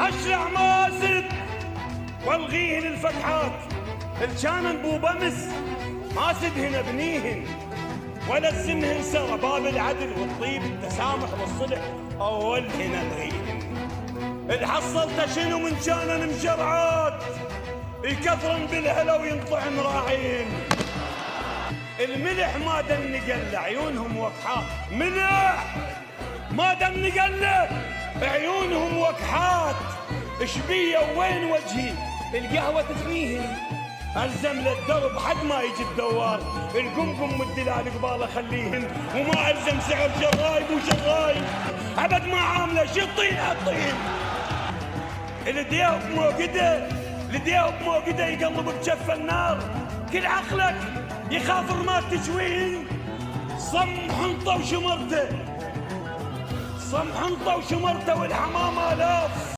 اشلع ماسد والغيهن الفتحات الجانن بو بمس ماسد هنا بنيهن ولا الزمهن سرى باب العدل والطيب التسامح والصلح اول هنا الغيهن الحصلت شنو من جانن مجرعات يكثرن بالهلا وينطعن راعين الملح ما دم نقل عيونهم وكحات ملح ما دم نقل عيونهم وكحات شبيه وين وجهي القهوه تثنيهن الزم للدرب حد ما يجي الدوار القمقم والدلال قباله خليهن وما الزم سعر جرايب وجرايب ابد ما عامله شي الطين الطين الدياب موقده يقلب بجف النار كل عقلك يخاف رماد تشويه صم حنطه وشمرته والحمام آلاف